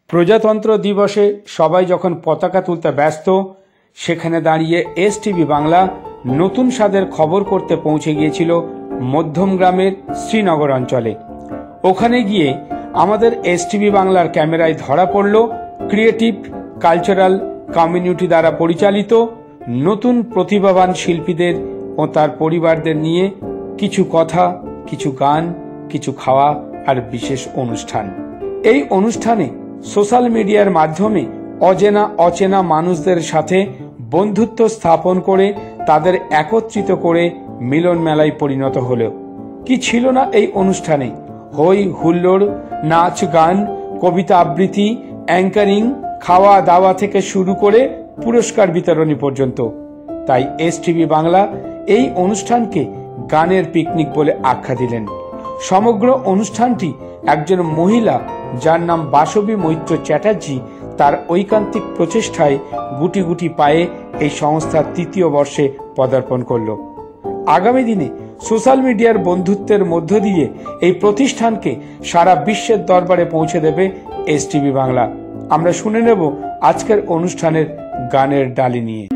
প্রজাতন্ত্র দিবসে সবাই যখন পতাকা তুলতে ব্যস্ত, সেখানে দাঁড়িয়ে এসটিভি বাংলা নতুন স্বাদের খবর করতে পৌঁছে গিয়েছিল মধ্যমগ্রামের শ্রীনগর অঞ্চলে। ওখানে গিয়ে আমাদের এসটিভি বাংলার ক্যামেরায় ধরা পড়ল ক্রিয়েটিভ কালচারাল কমিউনিটি দ্বারা পরিচালিত নতুন প্রতিভাবান শিল্পীদের ও তার পরিবারদের নিয়ে কিছু কথা, কিছু গান, কিছু খাওয়া আর বিশেষ অনুষ্ঠান। এই অনুষ্ঠানে সোশ্যাল মিডিয়ার মাধ্যমে অচেনা অচেনা মানুষদের সাথে বন্ধুত্ব স্থাপন করে তাদের একত্রিত করে মিলন মেলায় পরিণত হলো। কি ছিল না এই অনুষ্ঠানে? হই হুল্লোড়, নাচ গান, কবিতা আবৃত্তি, অ্যাঙ্কারিং, খাওয়া দাওয়া থেকে শুরু করে পুরস্কার বিতরণী পর্যন্ত। তাই এসটিভি বাংলা এই অনুষ্ঠানকে গানের পিকনিক বলে আখ্যা দিলেন। সমগ্র অনুষ্ঠানটি একজন মহিলা যার নাম বাসবী মৈত্র চ্যাটার্জি তার ঐকান্তিক প্রচেষ্টায় গুটি গুটি পায়ে এই সংস্থার ৩য় বর্ষে পদার্পণ করল। আগামী দিনে সোশ্যাল মিডিয়ার বন্ধুত্বের মধ্য দিয়ে এই প্রতিষ্ঠানকে সারা বিশ্বের দরবারে পৌঁছে দেবে এসটিভি বাংলা। আমরা শুনে নেব আজকের অনুষ্ঠানের গানের ডালি নিয়ে।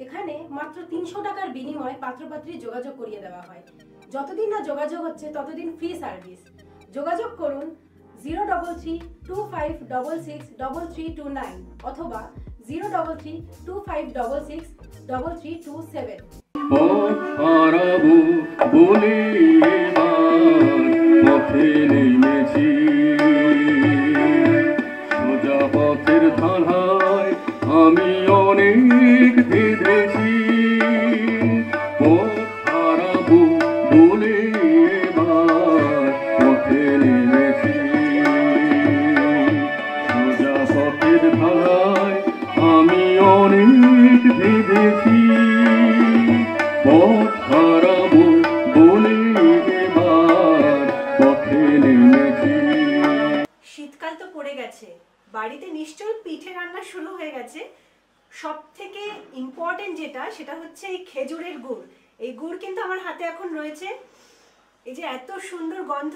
এখানে মাত্র ৩০০ টাকার বিনিময়ে পাত্রপাত্রী যোগাযোগ করিয়ে দেওয়া হয়। যতদিন না যোগাযোগ হচ্ছে ততদিন ফ্রি সার্ভিস। যোগাযোগ করুন 03325663329 অথবা 03325663327। সোজা পথের ধারায় আমি অনেক ভেবেছি, পথ হারাবো বলে এবার পথে নেমেছি। সোজা পথের ধারায় আমি অনেক ভেবেছি, পথ হারাবো বলে এবার পথে নেমেছি। শীতকাল তো পড়ে গেছে, বাড়িতে নিশ্চয়ই পিঠে রান্না শুরু হয়ে গেছে। সব থেকে ইম্পর্টেন্ট যেটা, সেটা হচ্ছে এই খেজুরের গুড়। এই গুড় কিন্তু আমার হাতে এখন রয়েছে। এই যে এত সুন্দর গন্ধ,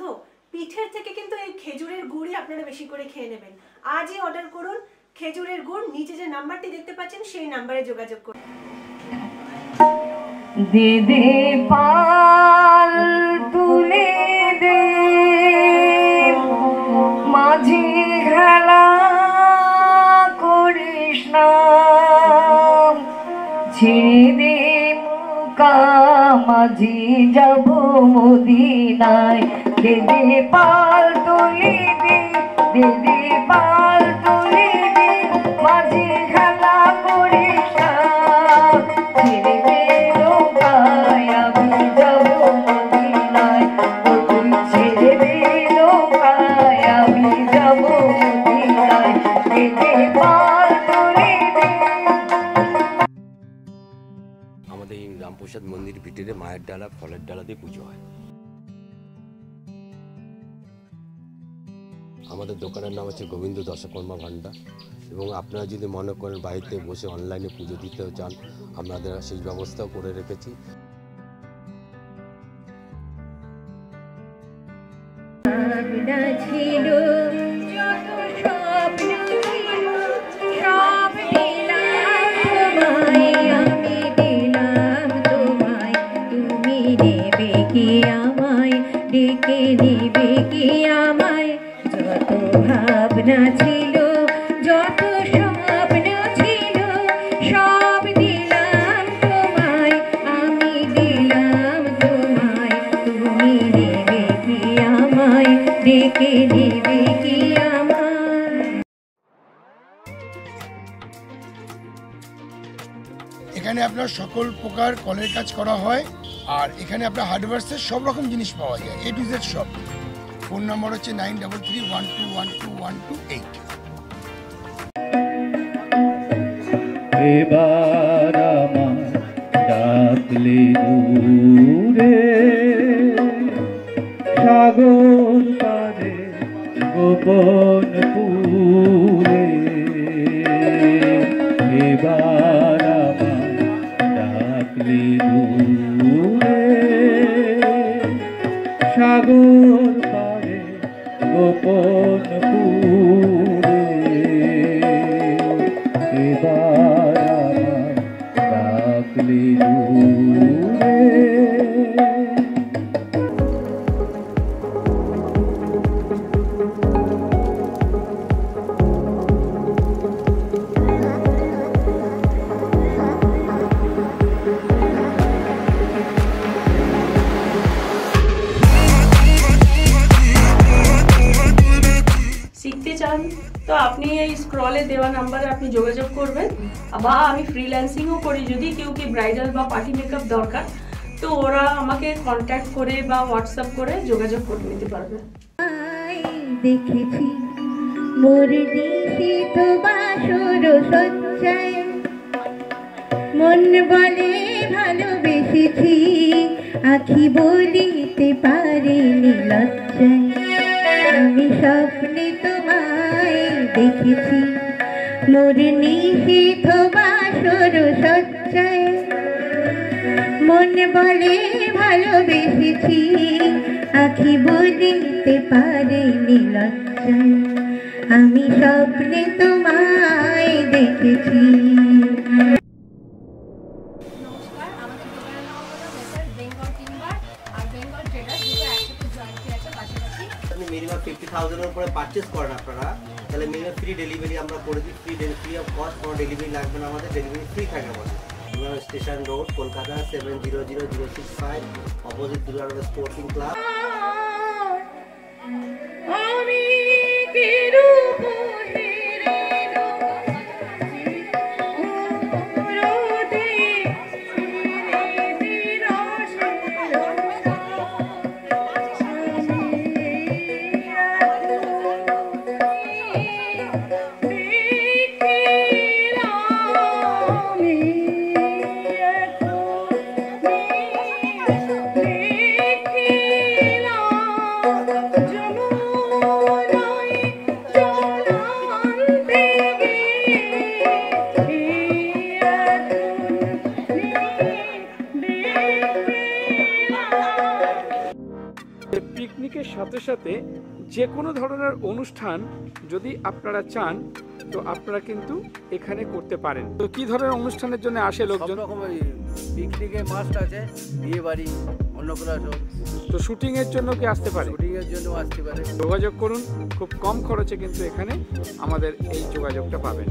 পিঠের থেকে কিন্তু এই খেজুরের গুড়ই আপনারা বেশি করে খেয়ে নেবেন। আজই অর্ডার করুন খেজুরের গুড়। নিচে যে নাম্বারটি দেখতে পাচ্ছেন সেই নাম্বারে যোগাযোগ করুন। দিদি পাল তুলে দে, মাঝি খেলা করিস না, ছেড়ে দে মুকা মাঝি যাব মদিনায়। দিদি পাল তুলে দে, দিদি পাল তুলে দে, মাঝি খেলা করিস না, ছেড়ে দে নৌকায় আমি যাব মদিনায়। ছেড়ে দে মায়ের ডালা ফলের ডালা দিয়ে পুজো হয়। আমাদের দোকানের নাম হচ্ছে গোবিন্দ দশকর্মা ভান্ডার, এবং আপনারা যদি মনে করেন বাড়িতে বসে অনলাইনে পুজো দিতেও চান, আপনাদের সেই ব্যবস্থাও করে রেখেছি। ছিল যত স্বপ্ন ছিল সব দিলাম তোমায়, আমি দিলাম তোমায়, তুমি নেবে কি আমায়, ডেকে নেবে কি আমায়। যত ভাবনা ছিল যত স্বপ্ন ছিল সব দিলাম তোমায়, আমি দিলাম তোমায়, তুমি নেবে কি আমায়, ডেকে নেবে কি আমায়। এখানে আপনার সকল প্রকার কলের কাজ করা হয়, আর এখানে আপনার হার্ডওয়্যার্সের সব রকম জিনিস পাওয়া যায়, A to Z সব। ফোন নম্বর হচ্ছে 9331212128। এবার আমার ডাকলে দূরে সাগর পারে গোপন পুরে, এবার আমার ডাকলে দূরে সাগর পারে গোপন পুরে, এবার আমার ডাকলে দূরে। শিখতে চান তো আপনি এই স্ক্রলে দেওয়া নাম্বারে আপনি যোগাযোগ করবেন, বা আমি ফ্রিল্যান্সিংও করি, যদি কেউ কি ব্রাইডাল বা পার্টি মেকআপ দরকার তো ওরা আমাকে কন্ট্যাক্ট করে বা হোয়াটসঅ্যাপ করে যোগাযোগ করে নিতে পারবে। দেখেছি মোর দিশিত বাসর সজ্জায়, মন বলে ভালোবেসেছি, আখি বলিতে পারিনি লজ্জায়। আমি স্বপ্নে তোমায় দেখেছি মোর নিশিত বাসর সজ্জায়, মন বলে ভালোবেসেছি, আখি বলিতে পারিনি লজ্জায়। আমি স্বপ্নে তোমায় দেখেছি। নমস্কার, আমাদের দোকানের নাম হলো মেসার বেঙ্গল টিম্বার আর বেঙ্গল ট্রেডার্স, দুটো একসাথে জয়েন্টলি আছে পাশাপাশি। আপনি মিনিমাম 50,000 উপরে পারচেস করেন আপনারা, তাহলে মিনিমাম ফ্রি ডেলিভারি আমরা করে দিই। ফ্রি অফ কস্ট, কোনো ডেলিভারি লাগবে না, আমাদের ডেলিভারি ফ্রি থাকে আমাদের। Station road, Kolkata 700065, opposite Durganagar sporting club. আমি কি রূপ পিকনিকের সাথে সাথে যে কোনো ধরনের অনুষ্ঠান যদি আপনারা চান তো আপনারা কিন্তু এখানে করতে পারেন। তো কি ধরনের অনুষ্ঠানের জন্য আসে লোকজন? সব রকমের পিকনিকে মাস্ট আছে, বিয়ে বাড়ি, অন্নপ্রাশন। তো শুটিং এর জন্য কি আসতে পারে? শুটিং এর জন্য আসতে পারে। যোগাযোগ করুন, খুব কম খরচে কিন্তু এখানে আমাদের এই যোগাযোগটা পাবেন।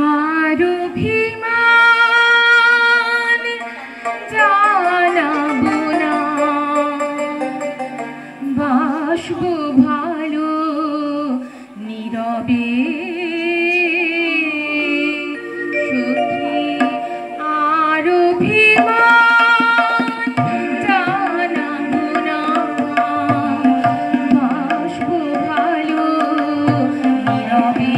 আর অভিমান জানাবো না, বাসবো ভালো নীরবে। সখী আর অভিমান জানাবো না, বাসবো ভালো নীরবে।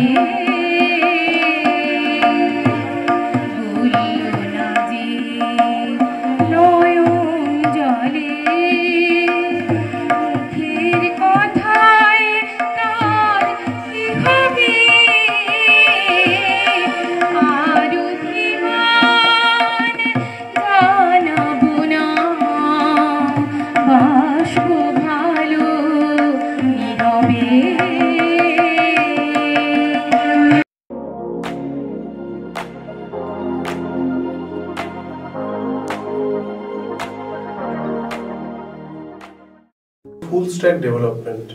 Full stack development.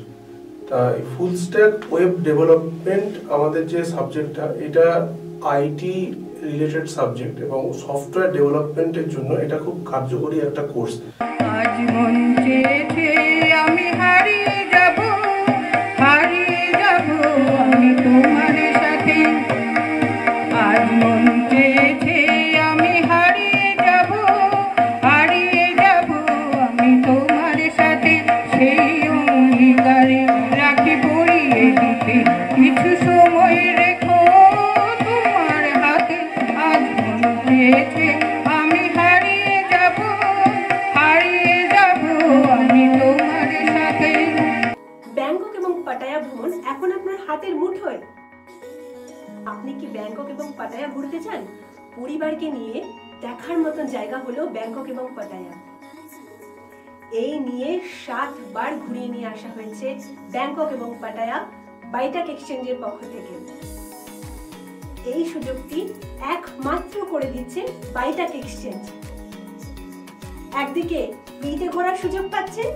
তা এই ফুল স্ট্যাক ওয়েব ডেভেলপমেন্ট আমাদের যে সাবজেক্টটা, এটা আইটি রিলেটেড সাবজেক্ট এবং সফটওয়্যার ডেভেলপমেন্টের জন্য এটা খুব কার্যকরী একটা কোর্স। আজ মন চেয়েছে আমি হারিয়ে যাব আমি তোমার সাথে। আজ মন চেয়েছে আমি হারিয়ে যাব আমি তোমার সাথে। সেই অঙ্গীকারে রাখি পরিয়ে দিতে কিছু সময় রেখো তোমার হাতে। আজ মন চেয়েছে আমি হারিয়ে যাব আমি তোমার সাথে। ব্যাংকক এবং পাটায়া ভ্রমণ এখন আপনার হাতের মুঠোয়। আপনি কি ব্যাংকক এবং পাটায়া ঘুরতে চান? পরিবারকে নিয়ে দেখার মতন জায়গা হলো ব্যাংকক এবং পাটায়া। এই নিয়ে 7 বার ঘুরিয়ে নিয়ে আসা হয়েছে ব্যাংকক এবং পাটায়া বাইটাক এক্সচেঞ্জের পক্ষ থেকে। এই সুযোগটি একমাত্র করে দিচ্ছে বাইটাক এক্সচেঞ্জ। একদিকে ফ্রিতে ঘোরার সুযোগ পাচ্ছেন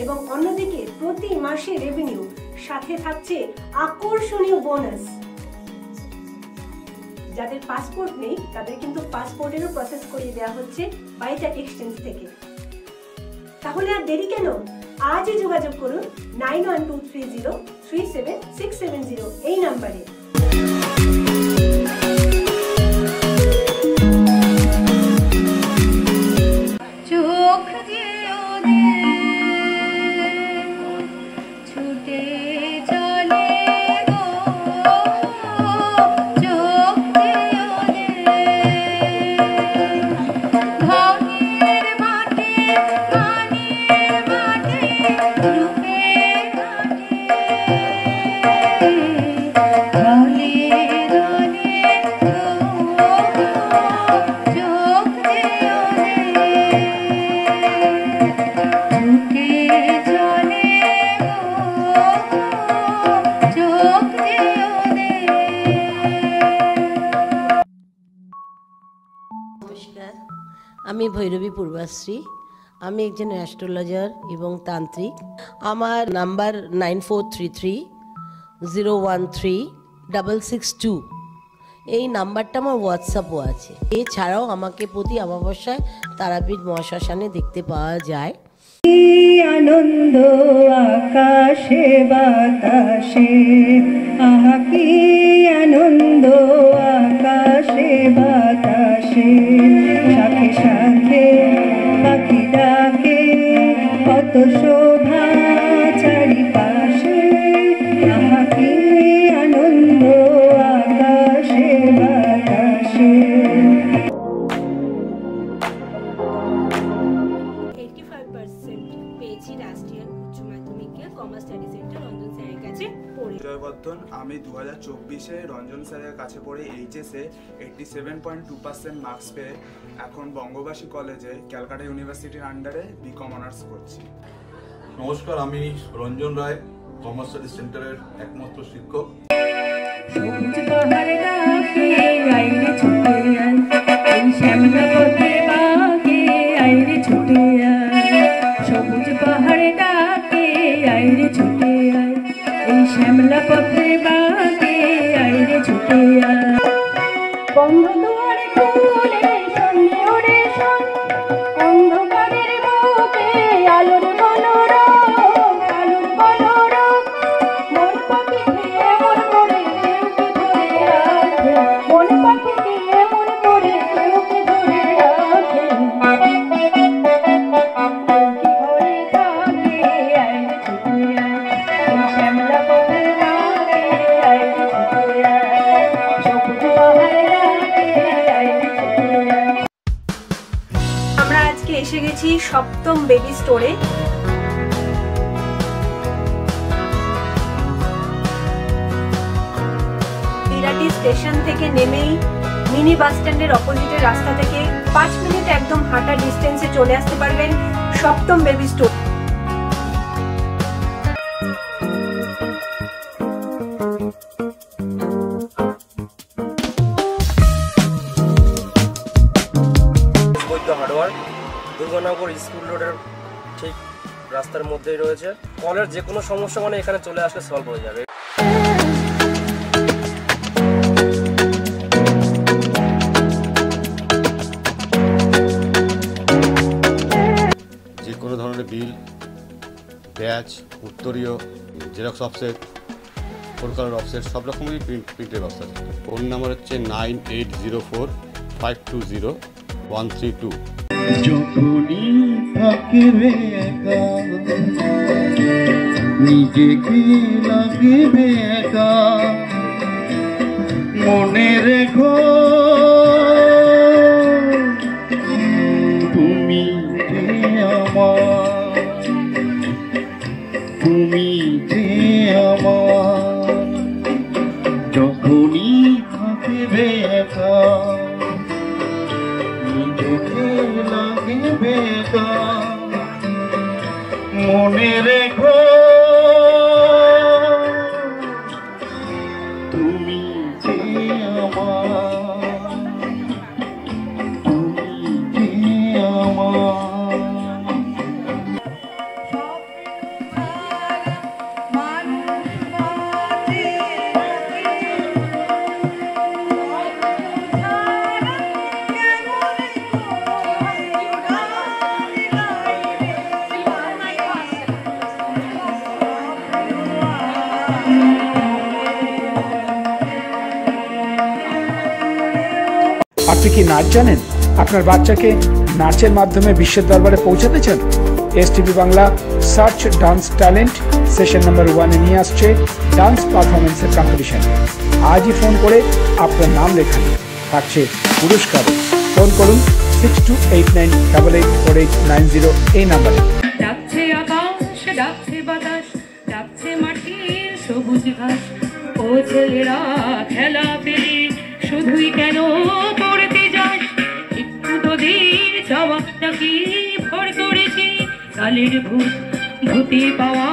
এবং অন্যদিকে প্রতি মাসে রেভিনিউ, সাথে থাকছে আকর্ষণীয় বোনাস। যাদের পাসপোর্ট নেই তাদের কিন্তু পাসপোর্টেরও প্রসেস করিয়ে দেওয়া হচ্ছে বাইটাক এক্সচেঞ্জ থেকে। তাহলে আর দেরি কেন? আজই যোগাযোগ করুন 9123037670 এই নাম্বারে। চোখ যে ছুটে চলে গো, চোখ যে ঘনের মাঠে গানের মাঠে রূপে গলে গলে চোখ যে নমস্কার, আমি ভৈরবী পূর্বাশ্রী। আমি একজন অ্যাস্ট্রোলজার এবং তান্ত্রিক। আমার নাম্বার 9433013662। এই নাম্বারটা আমার হোয়াটসঅ্যাপও আছে। এছাড়াও আমাকে প্রতি অমাবস্যায় তারাপীঠ মহাশ্মশানে দেখতে পাওয়া যায়। আনন্দ আকাশে বাতাসে, আহা কি আনন্দ আকাশে বাতাসে। শাখে শাখে পাখি ডাকে, কত শোভা চারিপাশে। আহা কি আনন্দ আকাশে বাতাসে। 85% পেয়েছি রাষ্ট্রীয় উচ্চ মাধ্যমিকে কমার্স স্টাডি সেন্টার রঞ্জন স্যারের কাছে পড়ে। জয়বর্ধন, আমি 2024-এ রঞ্জন স্যারের কাছে পড়ে এইচএসে 87.2% মার্কস পেয়ে এখন বঙ্গবাসী কলেজে ক্যালকাটা ইউনিভার্সিটির আন্ডারে বিকম অনার্স করছি। নমস্কার, আমি রঞ্জন রায়, কমার্স স্টাডি সেন্টারের একমাত্র শিক্ষক। সবুজ পাহাড়ে ডাকে আইরে ছুটে আয়, এই শ্যামলা পথে বাগে আইরে ছুটে আয়। সবুজ পাহাড়ে ডাকে আইরে ছুটে আয়, এই শ্যামলা পথে বাগে আইরে ছুটে আয়। বন্ধ দুয়ারে খুলে সন্ধে ওরে শোন, অন্ধকারের বুকে আলোর মনোরম, আলোর মনোরম। মন পাখি দিয়ে মন করে কেউ কি ধরে রাখে, মন পাখি দিয়ে মন করে কেউ কি ধরে রাখে। ঘরে থাকে আইরে ছুটে আয়, এই শ্যামলা পথে বাগে আইরে ছুটে আয়। সবুজ পাহাড়ে ডাকে আইরে ছুটে আয়। আমরা আজকে এসে গেছি সপ্তম বেবি স্টোরে। বিরাটি স্টেশন থেকে নেমেই মিনি বাস স্ট্যান্ডের অপোজিটের রাস্তা থেকে 5 মিনিট একদম হাঁটা ডিস্টেন্সে চলে আসতে পারবেন সপ্তম বেবি স্টোর। বৈদ্য হার্ডওয়ার, দুর্গানগর স্কুল রোডের ঠিক রাস্তার মধ্যেই রয়েছে। কলের যে কোনো সমস্যা মানে এখানে চলে আসলে সলভ হয়ে যাবে। যে কোনো ধরনের বিল, ব্যাচ, উত্তরীয়, xerox offset, four colour offset সব রকমেরই প্রিন্টের ব্যবস্থা আছে। ফোন নাম্বার হচ্ছে 9804520132। যখনই থাকিবে একা নিজেকে লাগবে একা, মনে রেখো তুমি যে আমার, তুমি যে আমার। যখনই থাকিবে একা নিজেকে লাগবে একা, মনে রেখো তুমি যে আমার, তুমি যে আমার। আপনি কি নাচ জানেন? আপনার বাচ্চাকে নাচের মাধ্যমে বিশ্বের দরবারে পৌঁছাতে চান? STV Bangla search dance talent session number 1-এ নিয়ে আসছে ডান্স পারফরমেন্সের কম্পিটিশন। আজই ফোন করে আপনার নাম লেখান, থাকছে পুরস্কার। ফোন করুন 6289884890 এই নাম্বারে। ডাকছে আকাশ, ডাকছে বাতাস, ডাকছে মাটির সবুজ ঘাস। ও ছেলেরা খেলা পেলে শুধুই কেন পড়তে যাস? একটু তোদের চাওয়াটা কি ভর করেছি কালের ভূত, ভূতে পাওয়া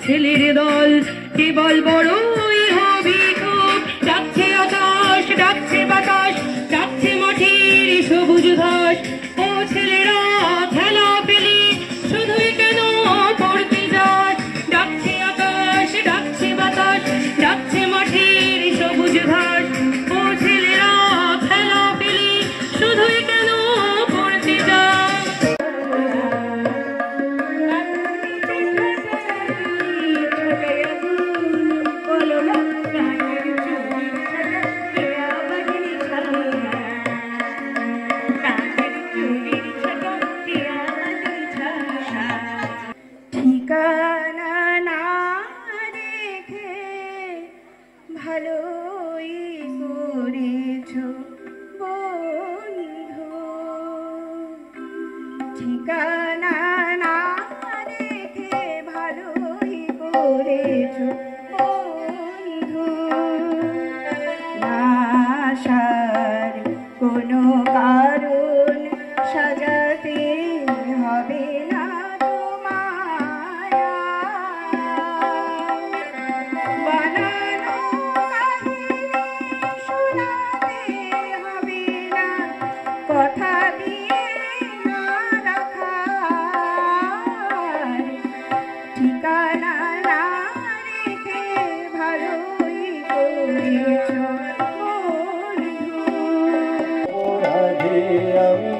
ছেলের দল কেবল বড়ই হবি খুব। ডাকছে আকাশ, ডাকছে বাতাস, ডাকছে মাটির সবুজ ঘাস। ও ছেলেরা খেলা পেলে শুধুই কেন পড়তে যাস? ডাকছে আকাশ, ডাকছে বাতাস, ডাকছে মাটির সবুজ ঘাস। ও ছেলেরা খেলা পেলে শুধুই কেন পড়তে যাস? ঠিকানা না দেখে ভালোই করেছ বন্ধু, ঠিকানা না দেখে ভালোই করেছ বন্ধু। আশার কোনো কারণ সাজাতে হবে না কথা দিয়ে না রাখার, ঠিকানা না রেখে ভালোই করেছ বন্ধু। অপরাধী আমি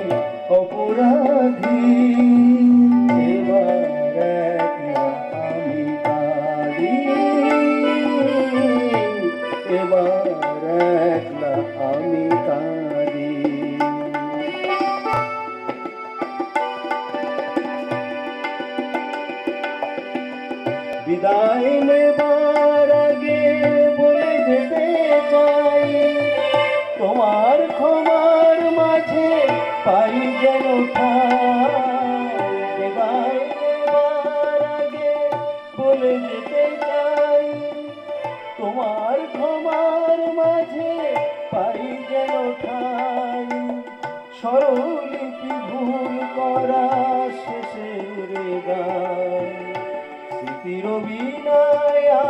অপরাধী, এবার একলা আমি কাঁদি, এবার একলা আমি কাঁদি। বিদায় নেবার আগে বলে যেতে চাই, তোমার ক্ষমার মাঝে পাই যেন ঠাই। বিদায় নেবার আগে বলে যেতে চাই, তোমার ক্ষমার মাঝে পাই যেন ঠাই। স্বরলিপি ভুল করা শেষের গান, স্মৃতির বিনায়া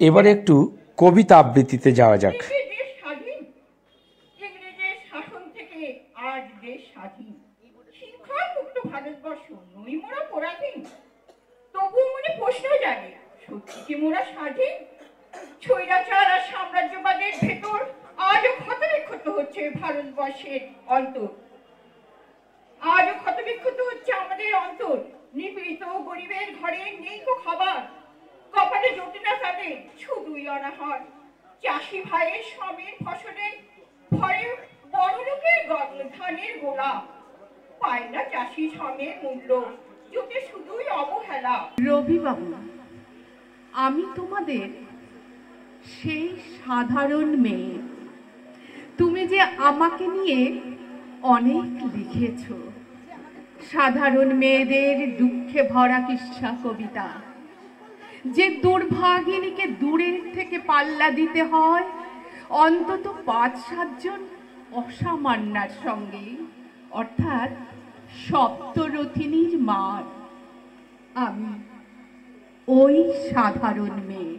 এবারে একটু কবিতা আবৃত্তিতে যাওয়া যাক। দেশ স্বাধীন, ইংরেজের শাসন থেকে আজ দেশ স্বাধীন, শৃঙ্খল মুক্ত ভারতবর্ষ, নই মোরা পরাধীন। তবুও মনে প্রশ্ন জাগে, সত্যি কি মোরা স্বাধীন? স্বৈরাচার আর সাম্রাজ্যবাদের ভেতর আজও ক্ষতবিক্ষত হচ্ছে ভারতবর্ষের অন্তর, আজও ক্ষতবিক্ষত হচ্ছে আমাদের অন্তর। নিপীড়িত গরিবের ঘরে নেই তো খাবার, কপালে জোটে না তাদের শুধুই অনাহার। চাষি ভাইয়ের সমের ফসলে ভরে বড় লোকের ধানের গোলা, পায় না চাষি সমের মূল্য, জোটে শুধুই অবহেলা। রবিবাবু, আমি তোমাদের সেই সাধারণ মেয়ে, তুমি যে আমাকে নিয়ে অনেক লিখেছ, সাধারণ মেয়েদের দুঃখে ভরা কিস্সা কবিতা, যে দুর্ভাগিনীকে দূরের থেকে পাল্লা দিতে হয় অন্তত ৫-৭ জন অসামান্যার সঙ্গে, অর্থাৎ সপ্তরথিনীর মার। আমি ওই সাধারণ মেয়ে।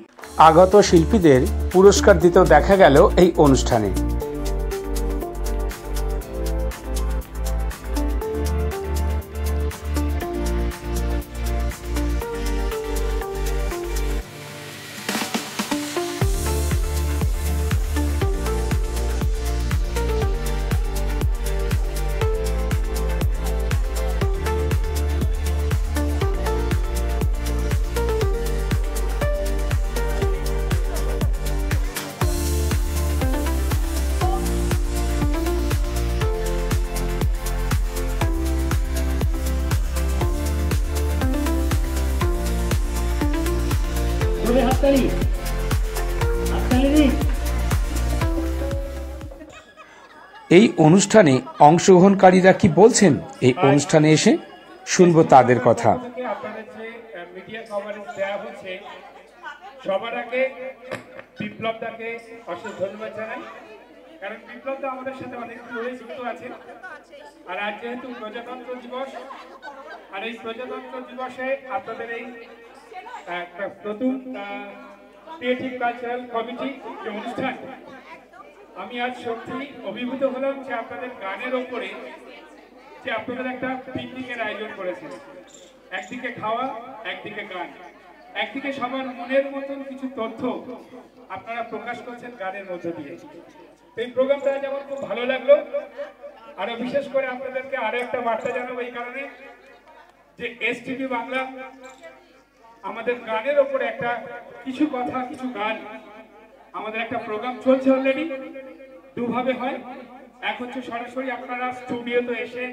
আগত শিল্পীদের পুরস্কার দিতেও দেখা গেল এই অনুষ্ঠানে। এই অনুষ্ঠানে অংশগ্রহণকারীরা কি বলছেন, এই অনুষ্ঠানে এসে শুনবো তাদের কথা। মিডিয়া কভারেজ দেওয়া হচ্ছে, সবার আগে বিপ্লবদাকে অশেষ ধন্যবাদ জানাই, কারণ বিপ্লবদা আমাদের সাথে অনেক দূরে যুক্ত আছে। আর আজ যেহেতু প্রজাতন্ত্র দিবস, আর এই প্রজাতন্ত্র দিবসে আপনাদের এই নতুন ক্রিয়েটিভ কালচারাল কমিটি যে অনুষ্ঠান, আমি আজ সত্যি অভিভূত হলাম যে আপনাদের গানের ওপরে যে আপনাদের একটা পিকনিকের আয়োজন করেছেন। একদিকে খাওয়া, একদিকে গান, একদিকে সবার মনের মতন কিছু তথ্য আপনারা প্রকাশ করছেন গানের মধ্য দিয়ে। এই প্রোগ্রামটা আজ আমার খুব ভালো লাগলো। আরো বিশেষ করে আপনাদেরকে আরো একটা বার্তা জানাবো এই কারণে যে এসটিভি বাংলা আমাদের গানের ওপরে একটা কিছু কথা, কিছু গান, আমাদের একটা প্রোগ্রাম চলছে অলরেডি, দুভাবে হয়। এক হচ্ছে সরাসরি আপনারা স্টুডিওতে এসে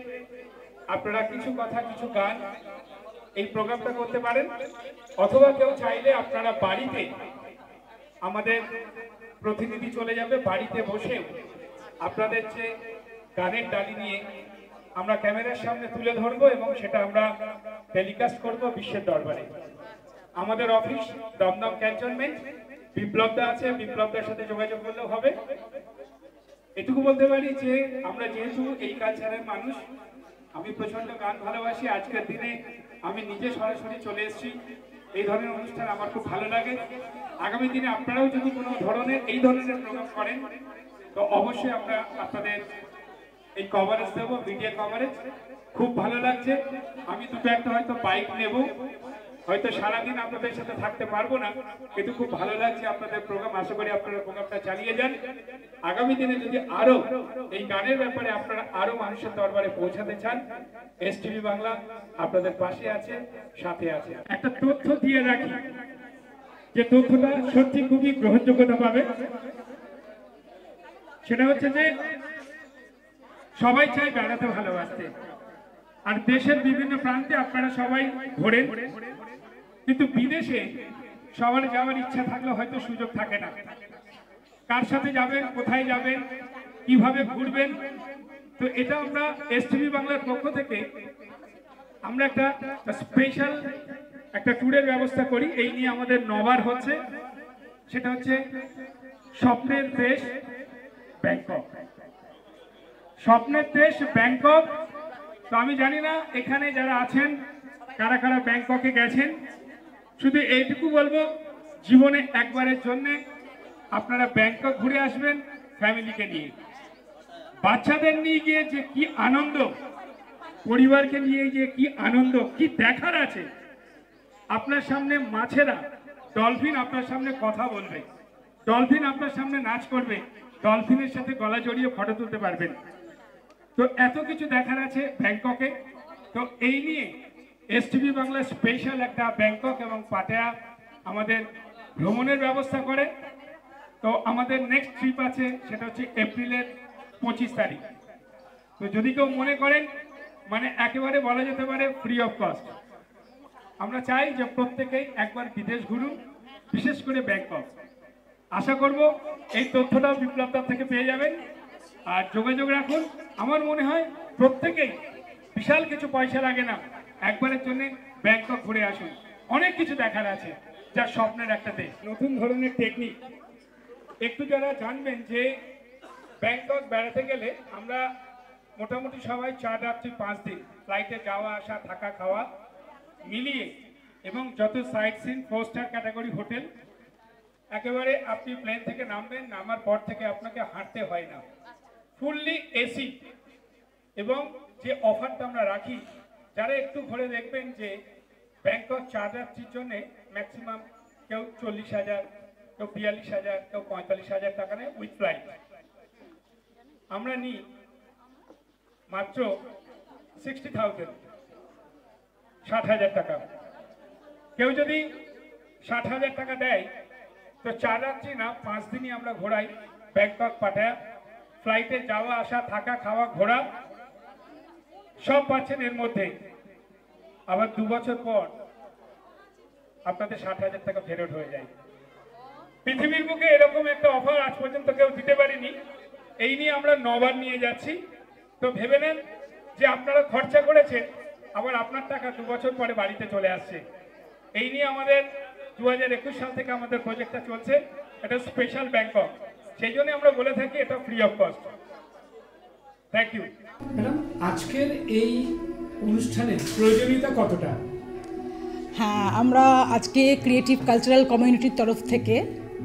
আপনারা কিছু কথা, কিছু গান এই প্রোগ্রামটা করতে পারেন, অথবা কেউ চাইলে আপনারা বাড়িতে, আমাদের প্রতিনিধি চলে যাবে, বাড়িতে বসে আপনাদের যে গানের ডালি নিয়ে আমরা ক্যামেরার সামনে তুলে ধরবো এবং সেটা আমরা টেলিকাস্ট করব বিশ্বের দরবারে। আমাদের অফিস দমদম ক্যান্টনমেন্ট, বিপ্লবদা আছে, বিপ্লবদার সাথে যোগাযোগ করলেও হবে। এটুকু বলতে পারি যে আমরা যেহেতু এই কালচারের মানুষ, আমি প্রচন্ড গান ভালোবাসি, আজকের দিনে আমি নিজে সরাসরি চলে এসেছি। এই ধরনের অনুষ্ঠান আমার খুব ভালো লাগে। আগামী দিনে আপনারাও যদি কোনো ধরনের এই ধরনের প্রোগ্রাম করেন তো অবশ্যই আমরা আপনাদের এই কভারেজ দেবো, মিডিয়া কভারেজ। খুব ভালো লাগছে। আমি দুটো একটা হয়তো বাইক নেব, হয়তো সারাদিন আপনাদের সাথে থাকতে পারবো না, কিন্তু খুব ভালো লাগছে আপনাদের প্রোগ্রাম। আশা করি আপনারা প্রোগ্রামটা চালিয়ে যান। আগামী দিনে যদি আরো এই গানের ব্যাপারে আপনারা আরো মানুষের দরবারে পৌঁছাতে চান, এসটিভি বাংলা আপনাদের পাশে আছে, সাথে আছে। একটা তথ্য দিয়ে রাখি, যে তথ্যটা সত্যি খুবই গ্রহণযোগ্যতা পাবে। সেটা হচ্ছে যে সবাই চায় বেড়াতে ভালোবাসতে, আর দেশের বিভিন্ন প্রান্তে আপনারা সবাই ঘোরেন, কিন্তু বিদেশে সবার যাওয়ার ইচ্ছা থাকলেও হয়তো সুযোগ থাকে না। কার সাথে যাবেন, কোথায় যাবেন, কিভাবে ঘুরবেন, তো এটা আমরা এসটিভি বাংলার পক্ষ থেকে আমরা একটা স্পেশাল একটা ট্যুরের ব্যবস্থা করি। এই নিয়ে আমাদের নবার হচ্ছে, সেটা হচ্ছে স্বপ্নের দেশ ব্যাংকক। স্বপ্নের দেশ ব্যাংকক। তো আমি জানি না এখানে যারা আছেন কারা কারা ব্যাংককে গেছেন। শুধু এইটুকু বলবো জীবনে একবারের জন্য আপনারা ব্যাংকক ঘুরে আসবেন ফ্যামিলিকে নিয়ে, বাচ্চাদের নিয়ে গিয়ে যে কি আনন্দ, পরিবারকে নিয়ে গিয়ে কি আনন্দ, কি দেখার আছে। আপনার সামনে মাছেরা, ডলফিন আপনার সামনে কথা বলবে, ডলফিন আপনার সামনে নাচ করবে, ডলফিনের সাথে গলা জড়িয়ে ফটো তুলতে পারবেন। তো এত কিছু দেখার আছে ব্যাংককে। তো এই নিয়ে এসটিভি বাংলা স্পেশাল একটা ব্যাংকক এবং পাটায়া আমাদের ভ্রমণের ব্যবস্থা করে। তো আমাদের নেক্সট ট্রিপ আছে, সেটা হচ্ছে এপ্রিলের 25 তারিখ। তো যদি কেউ মনে করেন, মানে একেবারে বলা যেতে পারে ফ্রি অফ কস্ট, আমরা চাই যে প্রত্যেকেই একবার বিদেশ ঘুরুন, বিশেষ করে ব্যাংকক। আশা করব এই তথ্যটা বিপ্লবদার থেকে পেয়ে যাবেন আর যোগাযোগ রাখুন। আমার মনে হয় প্রত্যেকেই, বিশাল কিছু পয়সা লাগে না, একবারের জন্য ব্যাংকক ঘুরে আসুন। অনেক কিছু দেখার আছে, যা স্বপ্নের একটা দেশ। নতুন ধরনের টেকনিক একটু যারা জানবেন যে ব্যাংকক বেড়াতে গেলে আমরা মোটামুটি সবাই 4 রাত্রি 5 দিন ফ্লাইটে যাওয়া আসা থাকা খাওয়া মিলিয়ে, এবং যত sightseeing 4 star category hotel, একেবারে আপনি প্লেন থেকে নামবেন, নামার পর থেকে আপনাকে হাঁটতে হয় না, ফুললি এসি। এবং যে অফারটা আমরা রাখি, যারা একটু ঘুরে দেখবেন যে ব্যাংকক 4 রাত্রির জন্য ম্যাক্সিমাম কেউ 40,000, কেউ 42,000, কেউ 45,000 টাকা নেয় উইথ ফ্লাইট। আমরা নিই মাত্র 60,000, 60,000 টাকা। কেউ যদি 60,000 টাকা দেয় তো 4 রাত্রি না 5 দিনই আমরা ঘোরাই ব্যাংকক পাটায়া। ফ্লাইটে যাওয়া আসা থাকা খাওয়া ঘোরা সব পাচ্ছেন এর মধ্যে। আবার 2 বছর পর আপনাদের 60,000 টাকা ফেরত হয়ে যায়। পৃথিবীর বুকে এরকম একটা অফার আজ পর্যন্ত কেউ দিতে পারেনি। এই নিয়ে আমরা 9 বার নিয়ে যাচ্ছি। তো ভেবে নেন যে আপনারা খরচা করেছেন, আবার আপনার টাকা 2 বছর পরে বাড়িতে চলে আসছে। এই নিয়ে আমাদের 2021 সাল থেকে আমাদের প্রজেক্টটা চলছে, এটা স্পেশাল ব্যাংকক। সেই জন্য আমরা বলে থাকি এটা free of cost. Thank you madam. আজকের এই অনুষ্ঠানের প্রয়োজনীয়তা কতটা? হ্যাঁ, আমরা আজকে ক্রিয়েটিভ কালচারাল কমিউনিটির তরফ থেকে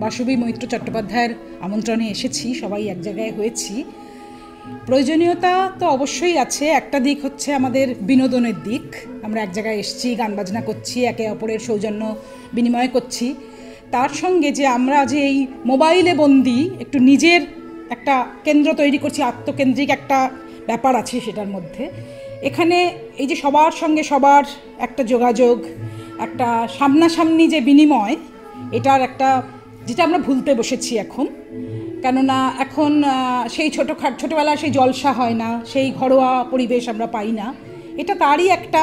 বাসবী মৈত্র চট্টোপাধ্যায়ের আমন্ত্রণে এসেছি, সবাই এক জায়গায় হয়েছি। প্রয়োজনীয়তা তো অবশ্যই আছে। একটা দিক হচ্ছে আমাদের বিনোদনের দিক। আমরা এক জায়গায় এসেছি, গান বাজনা করছি, একে অপরের সৌজন্য বিনিময় করছি। তার সঙ্গে যে আমরা যে এই মোবাইলে বন্দি একটু নিজের একটা কেন্দ্র তৈরি করছি, আত্মকেন্দ্রিক একটা ব্যাপার আছে সেটার মধ্যে। এখানে এই যে সবার সঙ্গে সবার একটা যোগাযোগ, একটা সামনাসামনি যে বিনিময়, এটার একটা যেটা আমরা ভুলতে বসেছি এখন। কেননা এখন সেই ছোটোবেলা সেই জলসা হয় না, সেই ঘরোয়া পরিবেশ আমরা পাই না। এটা তারই একটা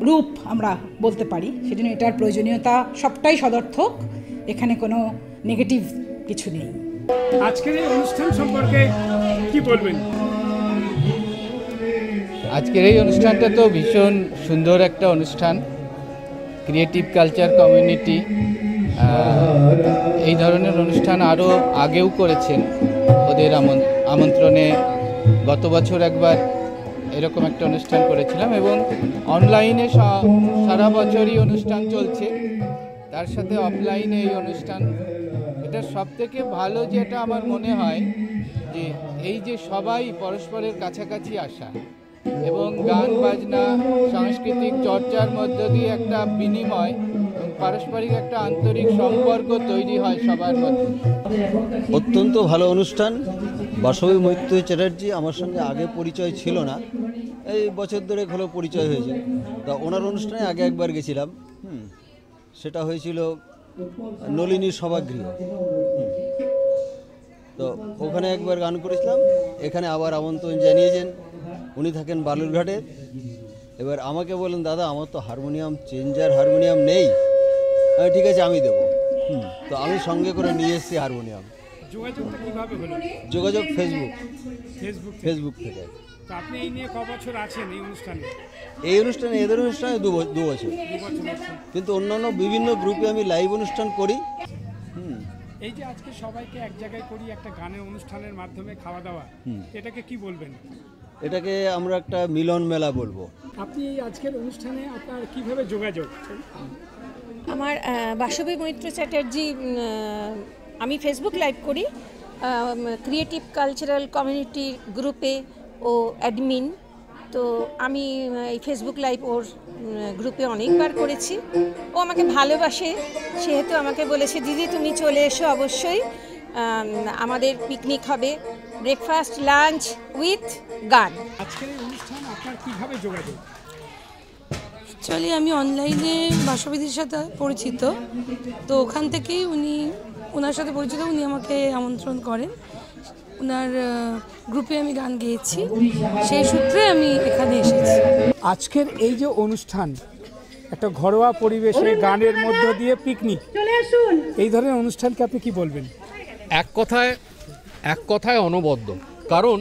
রূপ আমরা বলতে পারি। সেজন্য এটার প্রয়োজনীয়তা সবটাই সদর্থক, এখানে কোনো নেগেটিভ কিছু নেই। আজকের এই অনুষ্ঠান সম্পর্কে কি বলবেন? আজকের এই অনুষ্ঠানটা তো ভীষণ সুন্দর একটা অনুষ্ঠান। ক্রিয়েটিভ কালচার কমিউনিটি এই ধরনের অনুষ্ঠান আরও আগেও করেছেন। ওদের আমন্ত্রণে গত বছর একবার এরকম একটা অনুষ্ঠান করেছিলাম, এবং অনলাইনে সারা বছরই অনুষ্ঠান চলছে, তার সাথে অফলাইনে এই অনুষ্ঠান। এটা সবথেকে ভালো যেটা আমার মনে হয় যে এই যে সবাই পরস্পরের কাছাকাছি আসা এবং গান বাজনা সাংস্কৃতিক চর্চার মধ্য দিয়ে একটা বিনিময় এবং পারস্পরিক একটা আন্তরিক সম্পর্ক তৈরি হয় সবার মধ্যে। অত্যন্ত ভালো অনুষ্ঠান। বাসবী মৈত্র চ্যাটার্জি আমার সঙ্গে আগে পরিচয় ছিল না, এই বছর ধরে হলো পরিচয় হয়েছে। তা ওনার অনুষ্ঠানে আগে একবার গেছিলাম, সেটা হয়েছিল নলিনীর সভাগৃহ। তো ওখানে একবার গান করেছিলাম। এখানে আবার আমন্ত্রণ জানিয়েছেন, উনি থাকেন বালুরঘাটে। এবার আমাকে বলেন, দাদা আমার তো হারমোনিয়াম চেঞ্জার হারমোনিয়াম নেই। ঠিক আছে আমি দেবো। তো আমি সঙ্গে করে নিয়ে এসেছি হারমোনিয়াম। যোগাযোগটা কিভাবে হলো? যোগাযোগ ফেসবুক থেকে। তো আপনি এই নিয়ে ক বছর আছেন এই অনুষ্ঠানে? এদের অনুষ্ঠানে 2 বছর। কিন্তু অন্যান্য বিভিন্ন গ্রুপে আমি লাইভ অনুষ্ঠান করি। এই যে আজকে সবাইকে এক জায়গায় করি একটা গানের অনুষ্ঠানের মাধ্যমে খাওয়া দাওয়া, এটাকে কি বলবেন? এটাকে আমরা একটা মিলন মেলা বলবো। আপনি আজকের অনুষ্ঠানে আপনার কিভাবে যোগাযোগ? আমার বাসবী মৈত্র চ্যাটার্জি, আমি ফেসবুক লাইভ করি ক্রিয়েটিভ কালচারাল কমিউনিটি গ্রুপে ও অ্যাডমিন। তো আমি এই ফেসবুক লাইভ ওর গ্রুপে অনেকবার করেছি। ও আমাকে ভালোবাসে, সেহেতু আমাকে বলেছে দিদি তুমি চলে এসো অবশ্যই, আমাদের পিকনিক হবে, ব্রেকফাস্ট লাঞ্চ উইথ গান। আজকের এই অনুষ্ঠান আপনার কিভাবে যোগাযোগ? অ্যাকচুয়ালি আমি অনলাইনে বাসবিদির সাথে পরিচিত, তো ওখান থেকেই ওনার সাথে পরিচিত, উনি আমাকে আমন্ত্রণ করেন, ওনার গ্রুপে আমি গান গেয়েছি, সেই সূত্রে আমি এখানে এসেছি। আজকের এই যে অনুষ্ঠান, একটা ঘরোয়া পরিবেশে গানের মধ্য দিয়ে পিকনিক, এই ধরনের অনুষ্ঠানকে আপনি কি বলবেন? এক কথায় অনবদ্য। কারণ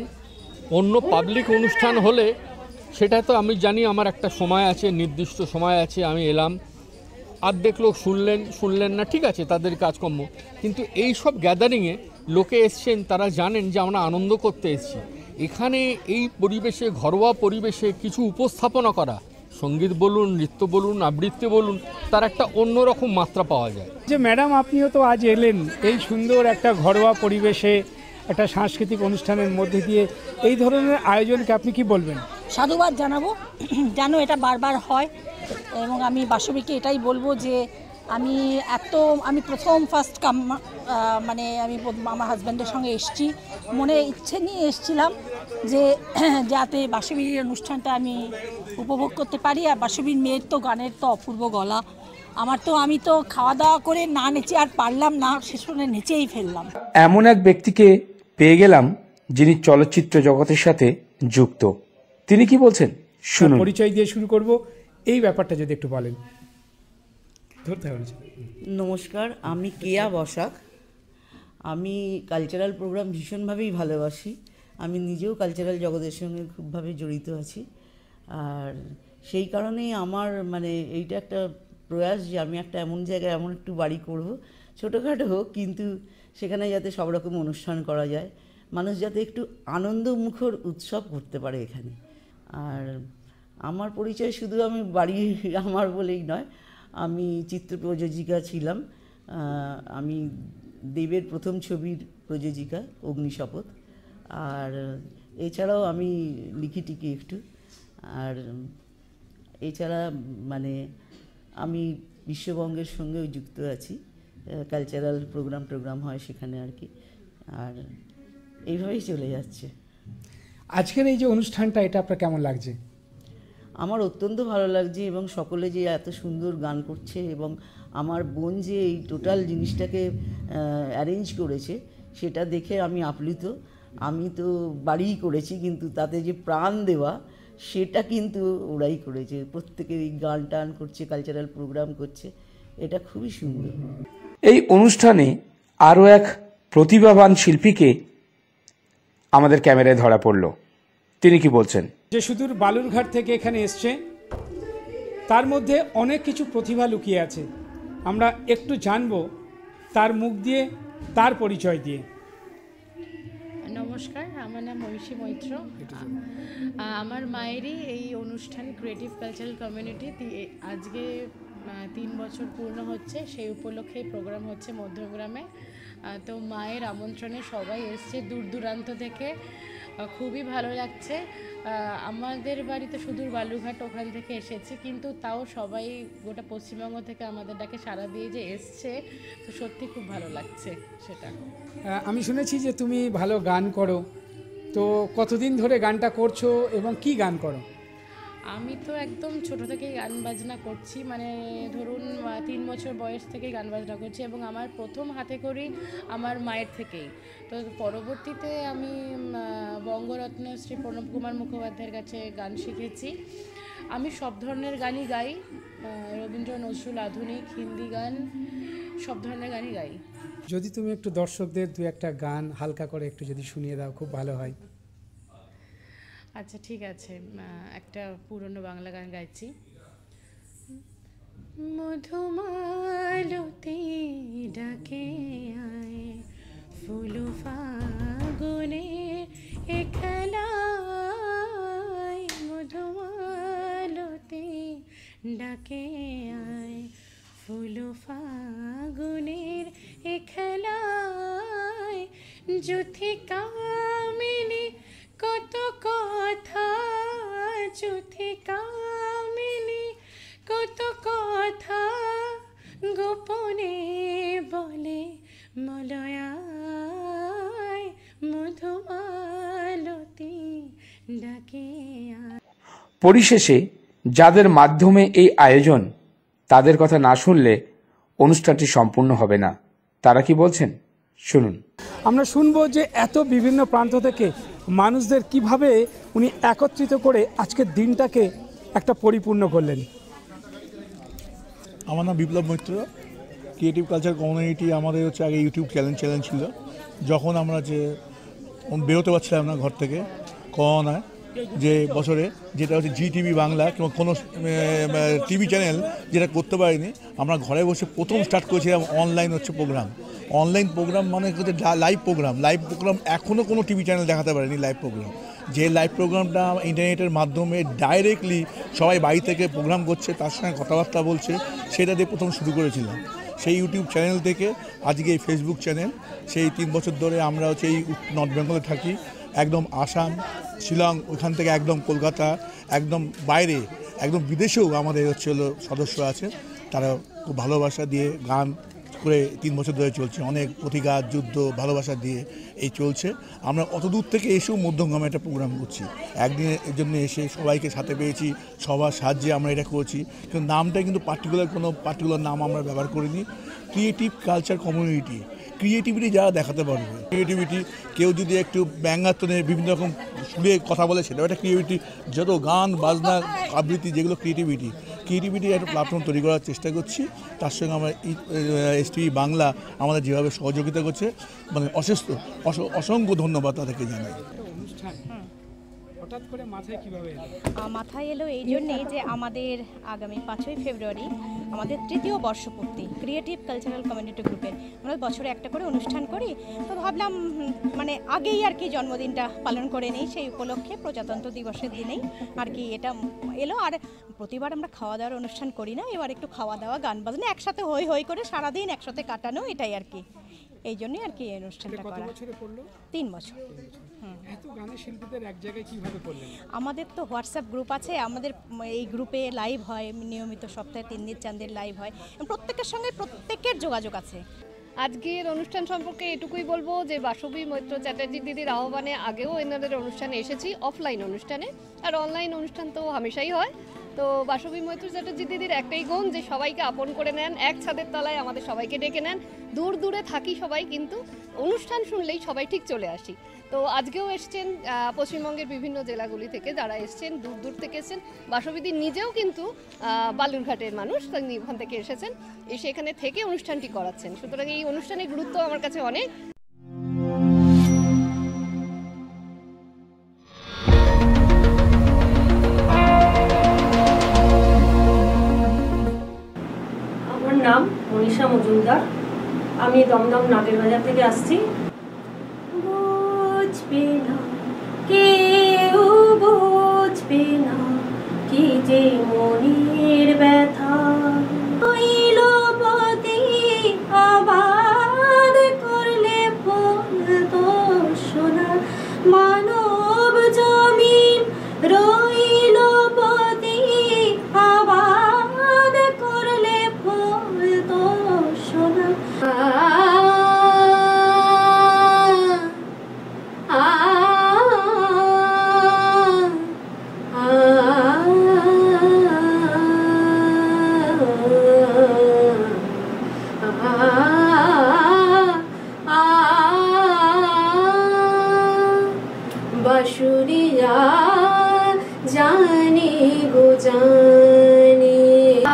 অন্য পাবলিক অনুষ্ঠান হলে সেটা তো আমি জানি আমার একটা সময় আছে, নির্দিষ্ট সময় আছে, আমি এলাম, অর্ধেক লোক শুনলেন না, ঠিক আছে তাদের কাজকর্ম, কিন্তু এই সব গ্যাদারিংয়ে লোকে এসছেন, তারা জানেন যে আমরা আনন্দ করতে এসেছি। এখানে এই পরিবেশে, ঘরোয়া পরিবেশে কিছু উপস্থাপনা করা, সঙ্গীত বলুন, নৃত্য বলুন, আবৃত্তি বলুন, তার একটা অন্যরকম মাত্রা পাওয়া যায়। যে ম্যাডাম আপনিও তো আজ এলেন এই সুন্দর একটা ঘরোয়া পরিবেশে, একটা সাংস্কৃতিক অনুষ্ঠানের মধ্যে দিয়ে, এই ধরনের আয়োজনকে আপনি কি বলবেন? সাধুবাদ জানাবো, যেন এটা বারবার হয়, এবং আমি বাসবীকে এটাই বলবো যে আমি প্রথম ফার্স্ট মানে আমি আমার হাজব্যান্ডের সঙ্গে এসেছি, মনে ইচ্ছে নিয়ে এসেছিলাম যে যাতে বাসবীর অনুষ্ঠানটা আমি উপভোগ করতে পারি। আর বাসবীর মেয়ের তো গানের তো অপূর্ব গলা, আমি তো খাওয়া দাওয়া করে না নেচে আর পারলাম না, শেষ শুনে নেচেই ফেললাম। এমন এক ব্যক্তিকে পেয়ে গেলাম যিনি চলচ্চিত্র জগতের সাথে যুক্ত। তিনি কি বলছেন শুনুন। পরিচয় দিয়ে শুরু করব, এই ব্যাপারটা যদি একটু বলেন। নমস্কার, আমি কেয়া বসাক। আমি কালচারাল প্রোগ্রাম ভীষণভাবেই ভালোবাসি। আমি নিজেও কালচারাল জগতের সঙ্গে খুবভাবে জড়িত আছি, আর সেই কারণেই আমার এইটা একটা প্রয়াস যে আমি একটা এমন জায়গায় এমন একটু বাড়ি করব, ছোটোখাটো হোক, কিন্তু সেখানে যাতে সব রকম অনুষ্ঠান করা যায়, মানুষ যাতে একটু আনন্দমুখর উৎসব করতে পারে এখানে। আর আমার পরিচয় শুধু আমি বাড়ি আমার বলেই নয়, আমি চিত্র প্রযোজিকা ছিলাম। আমি দেবের প্রথম ছবির প্রযোজিকা অগ্নিশপথ, আর এছাড়াও আমি লিখি টিকি একটু। আর এছাড়া আমি বিশ্ববঙ্গের সঙ্গেও যুক্ত আছি, কালচারাল প্রোগ্রাম হয় সেখানে আর কি, আর এইভাবেই চলে যাচ্ছে। আজকের এই যে অনুষ্ঠানটা, এটা আপনার কেমন লাগছে? আমার অত্যন্ত ভালো লাগছে, এবং সকলে যে এত সুন্দর গান করছে, এবং আমার বোন যে এই টোটাল জিনিসটাকে অ্যারেঞ্জ করেছে, সেটা দেখে আমি আপ্লুত। আমি তো বাড়িই করেছি, কিন্তু তাতে যে প্রাণ দেওয়া, সেটা কিন্তু ওরাই করেছে। প্রত্যেকে এই গান টান করছে, কালচারাল প্রোগ্রাম করছে, এটা খুবই সুন্দর। এই অনুষ্ঠানে আরও এক প্রতিভাবান শিল্পীকে আমাদের ক্যামেরায় ধরা পড়ল। তিনি কি বলছেন? যে সুদূর বালুরঘাট থেকে এখানে এসছে, তার মধ্যে অনেক কিছু প্রতিভা লুকিয়ে আছে। আমরা একটু জানবো তার মুখ দিয়ে, তার পরিচয় দিয়ে। নমস্কার, আমার নাম মহিষী মৈত্র। আমার মায়েরই এই অনুষ্ঠান ক্রিয়েটিভ কালচারাল কমিউনিটি আজকে 3 বছর পূর্ণ হচ্ছে, সেই উপলক্ষে প্রোগ্রাম হচ্ছে মধ্যমগ্রামে। তো মায়ের আমন্ত্রণে সবাই এসছে দূর দূরান্ত থেকে, খুবই ভালো লাগছে। আমাদের বাড়িতে সুদূর বালুরঘাট, ওখান থেকে এসেছি, কিন্তু তাও সবাই গোটা পশ্চিমবঙ্গ থেকে আমাদের ডাকে সাড়া দিয়ে যে এসছে, তো সত্যি খুব ভালো লাগছে সেটা। আমি শুনেছি যে তুমি ভালো গান করো, তো কতদিন ধরে গানটা করছো এবং কি গান করো? আমি তো একদম ছোট থেকেই গান বাজনা করছি, ধরুন 3 বছর বয়স থেকেই গান বাজনা করছি, এবং আমার প্রথম হাতে করি আমার মায়ের থেকেই। তো পরবর্তীতে আমি বঙ্গরত্ন শ্রী প্রণব কুমার মুখোপাধ্যায়ের কাছে গান শিখেছি। আমি সব ধরনের গানই গাই, রবীন্দ্র, নজরুল, আধুনিক, হিন্দি গান, সব ধরনের গানই গাই। যদি তুমি একটু দর্শকদের 2-1টা গান হালকা করে একটু যদি শুনিয়ে দাও, খুব ভালো হয়। আচ্ছা ঠিক আছে, একটা পুরনো বাংলা গান গাইছি। মধুমালতি ডাকে আয়, ফুল ফাগুনে খেলায়, মধুমালতি ডাকে আয়, ফুল ফাগুনের এ খেলায় যুথি কামিনী কত কথা, যুথি কামিনী কত কথা গোপনে বলে মলয়ায় মধুমালতী ডাকে। পরিশেষে যাদের মাধ্যমে এই আয়োজন, তাদের কথা না শুনলে অনুষ্ঠানটি সম্পূর্ণ হবে না। তারা কি বলছেন শুনুন। আমরা শুনবো যে এত বিভিন্ন প্রান্ত থেকে মানুষদের কিভাবে উনি একত্রিত করে আজকের দিনটাকে একটা পরিপূর্ণ করলেন। আমার নাম বিপ্লব মৈত্র। ক্রিয়েটিভ কালচার কমিউনিটি আমাদের হচ্ছে আগে ইউটিউব চ্যানেল ছিল। যখন আমরা যে বেরোতে পারছিলাম না ঘর থেকে করোনায়, যে বছরে, যেটা হচ্ছে জিটিভি বাংলা কিংবা কোনো টিভি চ্যানেল যেটা করতে পারিনি, আমরা ঘরে বসে প্রথম স্টার্ট করেছিলাম অনলাইন হচ্ছে প্রোগ্রাম। অনলাইন প্রোগ্রাম মানে হচ্ছে লাইভ প্রোগ্রাম এখনও কোনো টিভি চ্যানেল দেখাতে পারেনি লাইভ প্রোগ্রাম। যে লাইভ প্রোগ্রামটা ইন্টারনেটের মাধ্যমে ডাইরেক্টলি সবাই বাড়ি থেকে প্রোগ্রাম করছে, তার সঙ্গে কথাবার্তা বলছে, সেটা দিয়ে প্রথম শুরু করেছিলাম। সেই ইউটিউব চ্যানেল থেকে আজকে এই ফেসবুক চ্যানেল, সেই 3 বছর ধরে আমরা হচ্ছে এই নর্থ বেঙ্গলে থাকি, একদম আসাম, শিলং, ওইখান থেকে একদম কলকাতা, একদম বাইরে, একদম বিদেশেও আমাদের হচ্ছে হলো সদস্য আছে। তারা খুব ভালোবাসা দিয়ে গান করে 3 বছর ধরে চলছে। অনেক প্রতিঘাত, যুদ্ধ, ভালোবাসা দিয়ে এই চলছে। আমরা অত দূর থেকে এসেও মধ্যমগ্রামে একটা প্রোগ্রাম করছি। একদিনের জন্য এসে সবাইকে সাথে পেয়েছি, সবার সাহায্যে আমরা এটা করছি। কিন্তু নামটা কিন্তু পার্টিকুলার নাম আমরা ব্যবহার করিনি। ক্রিয়েটিভ কালচার কমিউনিটি, ক্রিয়েটিভিটি যারা দেখাতে পারবে, ক্রিয়েটিভিটি কেউ যদি একটু ব্যঙ্গাত্মনের বিভিন্ন রকম সুরে কথা বলে, সেটাও একটা ক্রিয়েটিভিটি। যত গান বাজনা আবৃত্তি, যেগুলো ক্রিয়েটিভিটি একটা প্ল্যাটফর্ম তৈরি করার চেষ্টা করছি। তার সঙ্গে আমরা এসটিভি বাংলা আমাদের যেভাবে সহযোগিতা করছে, মানে অসংখ্য ধন্যবাদ তাদেরকে জানাই। মাথায় এলো এই জন্যেই যে আমাদের আগামী 5ই ফেব্রুয়ারি আমাদের 3য় বর্ষপূর্তি ক্রিয়েটিভ কালচারাল কমিউনিটি গ্রুপের। আমরা বছরে একটা করে অনুষ্ঠান করি, তো ভাবলাম মানে আগেই আর কি জন্মদিনটা পালন করে নেই। সেই উপলক্ষে প্রজাতন্ত্র দিবসের দিনেই আর কি এটা এলো। আর প্রতিবার আমরা খাওয়া দাওয়ার অনুষ্ঠান করি না, এবার একটু খাওয়া দাওয়া, গান বাজনা একসাথে হই করে সারাদিন একসাথে কাটানো, এটাই আর কি। এই জন্যই আর কি এই অনুষ্ঠানটা করা। 3 বছর। এত গানের শিল্পীদের এক জায়গায় কিভাবে করলেন? আমাদের তো হোয়াটসঅ্যাপ গ্রুপ আছে, আমাদের এই গ্রুপে লাইভ হয় নিয়মিত, সপ্তাহে 3 দিন 4 দিন লাইভ হয়। প্রত্যেকের সঙ্গে প্রত্যেকের যোগাযোগ আছে। আজকের অনুষ্ঠান সম্পর্কে এটুকুই বলবো যে বাসবী মৈত্র চ্যাটার্জি দিদির আহ্বানে আগেও এনাদের অনুষ্ঠানে এসেছি, অফলাইন অনুষ্ঠানে, আর অনলাইন অনুষ্ঠান তো হামেশাই হয়। তো বাসবী মৈত্র চ্যাটার্জি দিদির একটাই গুণ যে সবাইকে আপন করে নেন, এক ছাদের তলায় আমাদের সবাইকে ডেকে নেন। দূর দূরে থাকি সবাই, কিন্তু অনুষ্ঠান শুনলেই সবাই ঠিক চলে আসি। তো আজকেও এসছেন পশ্চিমবঙ্গের বিভিন্ন জেলাগুলি থেকে যারা এসছেন, দূর দূর থেকে এসছেন। বাসবীদি নিজেও কিন্তু বালুরঘাটের মানুষ, ওখান থেকে এসেছেন, এসে এখানে থেকে অনুষ্ঠানটি করাচ্ছেন। সুতরাং এই অনুষ্ঠানের গুরুত্ব আমার কাছে অনেক। আমার নাম মনীষা মজুমদার, আমি দমদম নাগের বাজার থেকে আসছি। বুঝবে না কেউ, বুঝবে না কি যে মনের ব্যথা, পতি আবাদ করলে তো সোনা মানব জমিন রইল পতি আবাদ করলে তো সোনা।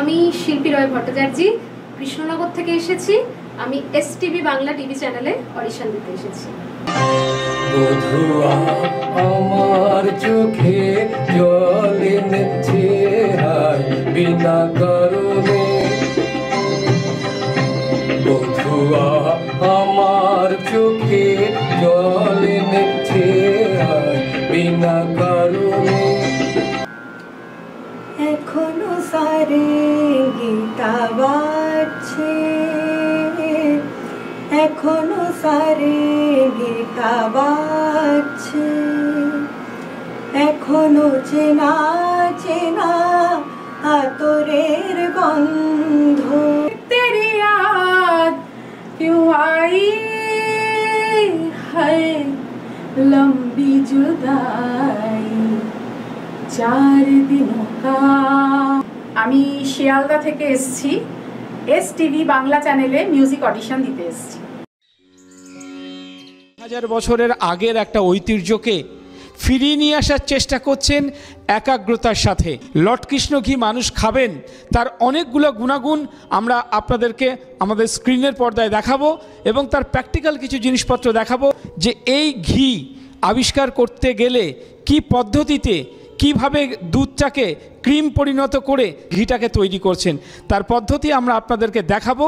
আমি শিল্পী রয় ভট্টাচার্য, কৃষ্ণনগর থেকে এসেছি। আমি এসটিভি বাংলা টিভি চ্যানেলে অডিশন দিতে এসেছি। বধুয়া আমার চোখে জল এনেছে বিনা কারণে, বধুয়া আমার চোখে জল এনেছে বিনা কারণে। এখনো সারে গীতা বাজছে, এখনো সারে গীতা বাজছে, এখনো চেনা চেনা আতরের গন্ধ। तेरी याद क्यों आई है लंबी जुदाई 4 दिनों का। আমি শিয়ালদা থেকে এসেছি, STV বাংলা চ্যানেলে মিউজিক অডিশন দিতে এসেছি। 1000 বছরের আগের একটা ঐতিহ্যকে ফিরিয়ে নিয়ে আসার চেষ্টা করছেন একাগ্রতার সাথে। লর্ড কৃষ্ণ ঘি মানুষ খাবেন, তার অনেকগুলো গুণাগুণ আমরা আপনাদেরকে আমাদের স্ক্রিনের পর্দায় দেখাবো এবং তার প্র্যাকটিক্যাল কিছু জিনিসপত্র দেখাবো যে এই ঘি আবিষ্কার করতে গেলে কি পদ্ধতিতে, কিভাবে দুধটাকে ক্রিম পরিণত করে ঘিটাকে তৈরি করছেন, তার পদ্ধতি আমরা আপনাদেরকে দেখাবো।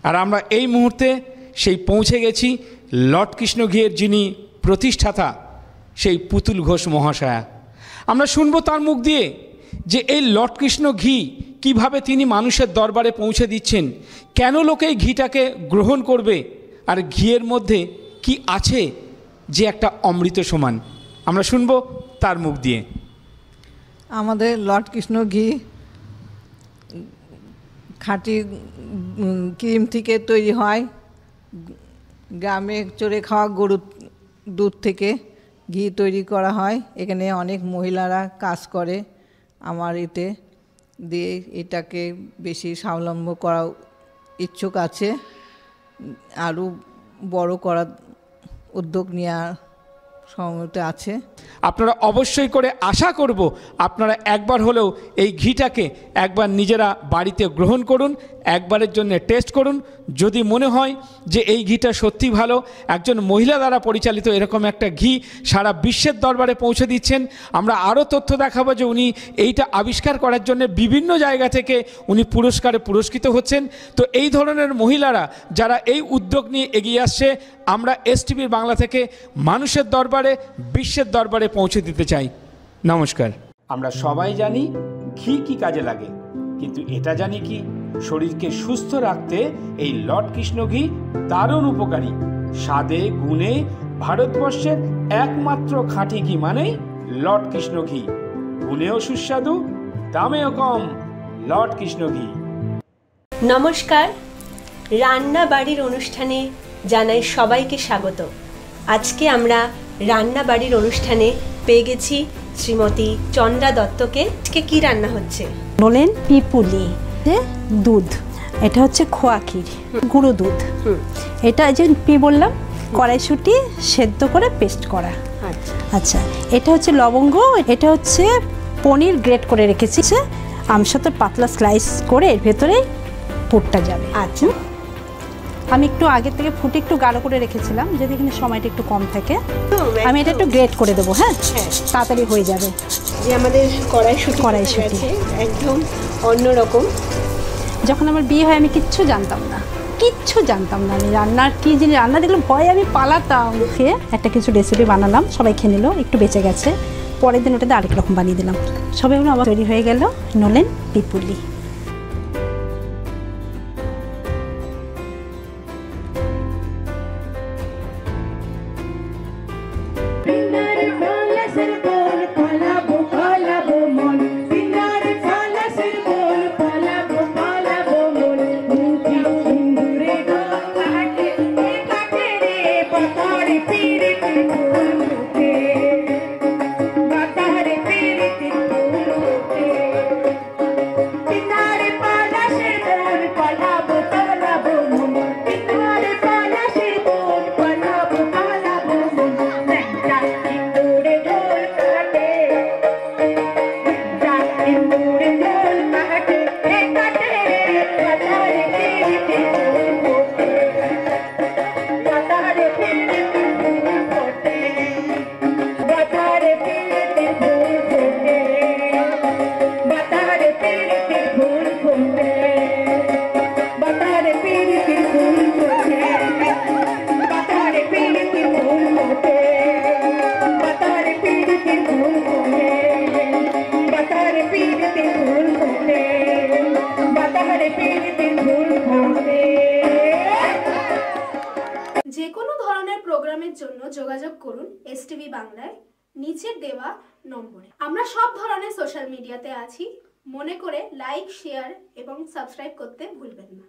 আর আমরা এই মুহূর্তে সেই পৌঁছে গেছি লর্ড কৃষ্ণ ঘিয়ের যিনি প্রতিষ্ঠাতা, সেই পুতুল ঘোষ মহাশয়া। আমরা শুনবো তার মুখ দিয়ে যে এই লর্ড কৃষ্ণ ঘি কিভাবে তিনি মানুষের দরবারে পৌঁছে দিচ্ছেন, কেন লোকে এই ঘিটাকে গ্রহণ করবে, আর ঘিয়ের মধ্যে কি আছে যে একটা অমৃত সমান। আমরা শুনবো তার মুখ দিয়ে। আমাদের লর্ড কৃষ্ণ ঘি খাঁটি ক্রিম থেকে তৈরি হয়, গ্রামে চড়ে খাওয়া গরুর দুধ থেকে ঘি তৈরি করা হয়। এখানে অনেক মহিলারা কাজ করে আমার এতে দিয়ে, এটাকে বেশি স্বাবলম্বী করা ইচ্ছুক আছে, আরও বড় করার উদ্যোগ নেওয়ার সময়তে আছে। আপনারা অবশ্যই করে আশা করব আপনারা একবার হলেও এই ঘিটাকে একবার নিজেরা বাড়িতে গ্রহণ করুন, একবারের জন্য টেস্ট করুন। যদি মনে হয় যে এই ঘিটা সত্যি ভালো, একজন মহিলা দ্বারা পরিচালিত এরকম একটা ঘি সারা বিশ্বের দরবারে পৌঁছে দিচ্ছেন। আমরা আরও তথ্য দেখাবো যে উনি এইটা আবিষ্কার করার জন্য বিভিন্ন জায়গা থেকে উনি পুরস্কারে পুরস্কৃত হচ্ছেন। তো এই ধরনের মহিলারা যারা এই উদ্যোগ নিয়ে এগিয়ে আসছে, আমরা STV বাংলা থেকে মানুষের দরবারে, বিশ্বের দরবারে পৌঁছে দিতে চাই। নমস্কার। আমরা সবাই জানি ঘি কি কাজে লাগে, কিন্তু এটা জানি কি শরীরকে সুস্থ রাখতে এই লর্ড কৃষ্ণ ঘি দারুণ উপকারী। স্বাদে গুণে ভারতবর্ষের একমাত্র খাঁটি ঘি মানেই লর্ড কৃষ্ণ ঘি। গুণেও সুস্বাদু, দামেও কম, লর্ড কৃষ্ণ ঘি। নমস্কার, রান্না বাড়ির অনুষ্ঠানে জানাই সবাইকে স্বাগত। আজকে আমরা রান্না বাড়ির অনুষ্ঠানে পেয়ে গেছি শ্রীমতী চন্দ্রা দত্তকে। আজকে কি রান্না হচ্ছে? বলেন পিপুলি, দুধ, এটা হচ্ছে খোয়া ক্ষীর, গুঁড়ো দুধ, এটা যে পি বললাম কড়াইশুঁটি সেদ্ধ করে পেস্ট করা। আচ্ছা, এটা হচ্ছে লবঙ্গ, এটা হচ্ছে পনির গ্রেট করে রেখেছি, আমসত্ত্ব পাতলা স্লাইস করে এর ভেতরে পুরটা যাবে। আচ্ছা, আমি একটু আগে থেকে ফুটে একটু গাঢ় করে রেখেছিলাম, যদি এখানে সময়টা একটু কম থাকে আমি এটা একটু গ্রেট করে দেবো। হ্যাঁ, তাড়াতাড়ি হয়ে যাবে। যে আমাদের কড়াইশুঁটি একদম অন্যরকম। যখন আমার বিয়ে হয় আমি কিচ্ছু জানতাম না, কিচ্ছু জানতাম না আমি রান্নার কী জিনিস, রান্না দেখলে ভয়ে আমি পালাতাম। খেয়ে একটা কিছু রেসিপি বানালাম, সবাই খেয়ে নিল, একটু বেঁচে গেছে, পরের দিন ওটাতে আরেক রকম বানিয়ে দিলাম, সবাই আবার তৈরি হয়ে গেল নলেন পিপুলি। যে কোনো ধরনের প্রোগ্রামের জন্য যোগাযোগ করুন এসটিভি বাংলায় নিচের দেওয়া নম্বরে। আমরা সব ধরনের সোশ্যাল মিডিয়াতে আছি, মনে করে লাইক, শেয়ার এবং সাবস্ক্রাইব করতে ভুলবেন না।